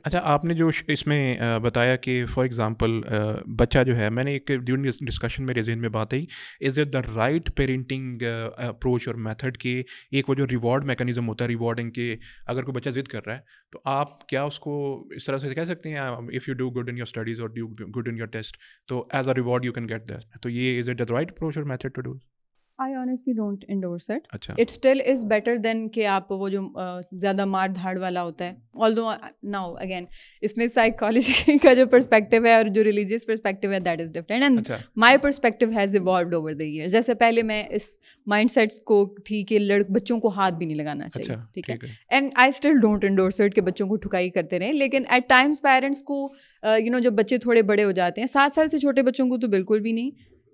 اچھا آپ نے جو اس میں بتایا کہ فار ایگزامپل بچہ جو ہے، میں نے ایک ڈیورنگ ڈسکشن میرے ذہن میں بات آئی، is it the right parenting approach اور میتھڈ کہ ایک وہ جو ریوارڈ میکانزم ہوتا ہے ریوارڈنگ کے، اگر کوئی بچہ ضد کر رہا ہے تو آپ کیا اس کو اس طرح سے کہہ سکتے ہیں if you do good in your studies اور do good in your test تو as a reward you can get that, تو یہ is it the right approach اور method to do? I honestly don't endorse it. اچھا It still is better than کہ آپ وہ جو زیادہ مار دھاڑ والا ہوتا ہے. Although now again اس میں سائیکالوجی کا جو پرسپیکٹیو ہے اور جو ریلیجیس پرسپیکٹیو ہے that is different and my perspective has evolved over the years. جیسے پہلے میں اس مائنڈ سیٹس کو تھی کہ بچوں کو ہاتھ بھی نہیں لگانا چاہیے, ٹھیک ہے, and I still don't endorse it کہ بچوں کو ٹھکائی کرتے رہیں. لیکن ایٹ ٹائمس پیرنٹس کو جب بچے تھوڑے بڑے ہو جاتے ہیں, 7 سال سے چھوٹے بچوں کو تو بالکل بھی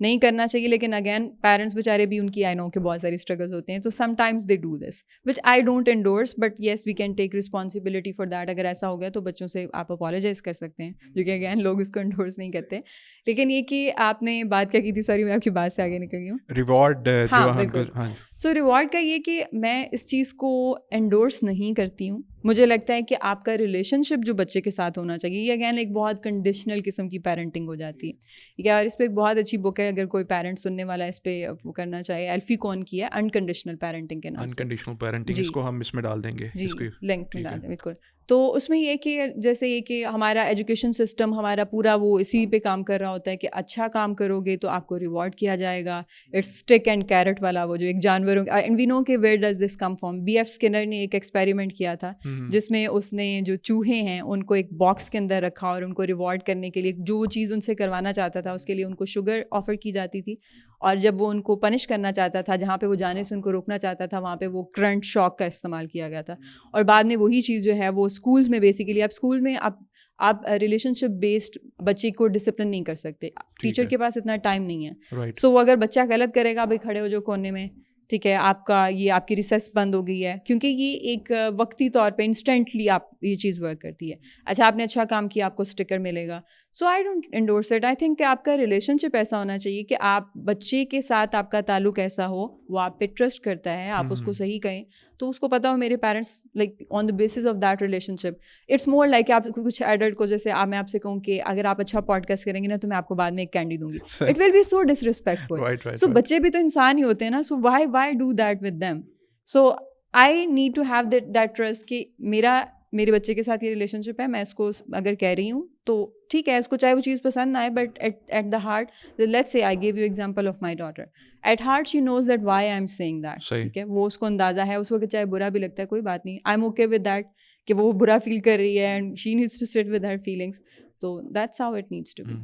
نہیں کرنا چاہیے. لیکن اگین پیرنٹس بیچارے بھی ان کی آئی نو کہ بہت ساری اسٹرگلز ہوتے ہیں, تو sometimes they do this which I don't endorse, but yes we can take responsibility for that. اگر ایسا ہو گیا تو بچوں سے آپ اپالوجائز کر سکتے ہیں, جو کہ اگین لوگ اس کو انڈورس نہیں کرتے. لیکن یہ کہ آپ نے بات کیا کی تھی, سوری میں آپ کی بات سے آگے نکل گئی ہوں. ریوارڈ, ہاں بالکل. سو ریوارڈ کا یہ کہ میں اس چیز کو انڈورس نہیں کرتی ہوں. مجھے لگتا ہے کہ آپ کا ریلیشن شپ جو بچے کے ساتھ ہونا چاہیے, یہ اگین ایک بہت کنڈیشنل قسم کی پیرنٹنگ ہو جاتی ہے. ٹھیک ہے, اور اس پہ ایک بہت اچھی بک ہے, اگر کوئی پیرنٹ سننے والا اس پہ وہ کرنا چاہے, ایلفی کون کی ہے, انکنڈیشنل پیرنٹنگ کے نام سے. انکنڈیشنل پیرنٹنگ, اس کو ہم اس میں ڈال دیں گے, جی لنک میں ڈال دیں بالکل. تو اس میں یہ کہ جیسے یہ کہ ہمارا ایجوکیشن سسٹم ہمارا پورا وہ اسی پہ کام کر رہا ہوتا ہے کہ اچھا کام کرو گے تو آپ کو ریوارڈ کیا جائے گا. اٹس اسٹک اینڈ کیرٹ والا, وہ جو ایک جانوروں, اینڈ وی نو کہ where does this come from. B F Skinner نے ایک ایکسپیریمنٹ کیا تھا جس میں اس نے جو چوہے ہیں ان کو ایک باکس کے اندر رکھا اور ان کو ریوارڈ کرنے کے لیے جو وہ چیز ان سے کروانا چاہتا تھا اس کے لیے ان کو شوگر آفر کی جاتی تھی, اور جب وہ ان کو پنش کرنا چاہتا تھا, جہاں پہ وہ جانے سے ان کو روکنا چاہتا تھا, وہاں پہ وہ کرنٹ شاک کا استعمال کیا گیا تھا. اور بعد میں وہی چیز جو ہے وہ اسکولز میں بیسیکلی, اب اسکول میں آپ ریلیشن شپ بیسڈ بچے کو ڈسپلن نہیں کر سکتے, ٹیچر کے پاس اتنا ٹائم نہیں ہے. سو اگر بچہ غلط کرے گا, بھائی کھڑے ہو جو کونے میں, ٹھیک ہے, آپ کی ریسیس بند ہو گئی ہے, کیونکہ یہ ایک وقتی طور پہ انسٹنٹلی آپ یہ چیز ورک کرتی ہے. اچھا آپ نے اچھا کام کیا, آپ کو اسٹکر ملے گا. So I don't endorse it. I think کہ آپ کا ریلیشن شپ ایسا ہونا چاہیے کہ آپ بچے کے ساتھ آپ کا تعلق ایسا ہو, وہ آپ پہ ٹرسٹ کرتا ہے, آپ اس کو صحیح کہیں تو اس کو پتا ہو میرے parents like on the basis of that relationship. It's more like آپ کچھ ایڈلٹ کو, جیسے میں آپ سے کہوں کہ اگر آپ اچھا پوڈ کاسٹ کریں گے نا تو میں آپ کو بعد میں ایک کینڈی دوں گی, اٹ ول بی سو ڈسریسپیکٹفل. سو بچے بھی تو انسان ہی ہوتے ہیں نا, so why do that with them. So I need to have that trust کہ میرے بچے کے ساتھ یہ ریلیشن شپ ہے, میں اس کو اگر کہہ رہی ہوں تو ٹھیک ہے, اس کو چاہے وہ چیز پسند نہ آئے, but at the heart, let's say I give you example of my daughter, at heart she knows that why I am seeing that. ٹھیک ہے, وہ اس کو اندازہ ہے, اس وقت چاہے برا بھی لگتا ہے کوئی بات نہیں, I am okay with that کہ وہ برا فیل کر رہی ہے, and she needs to sit with her feelings. تو that's how it needs to be.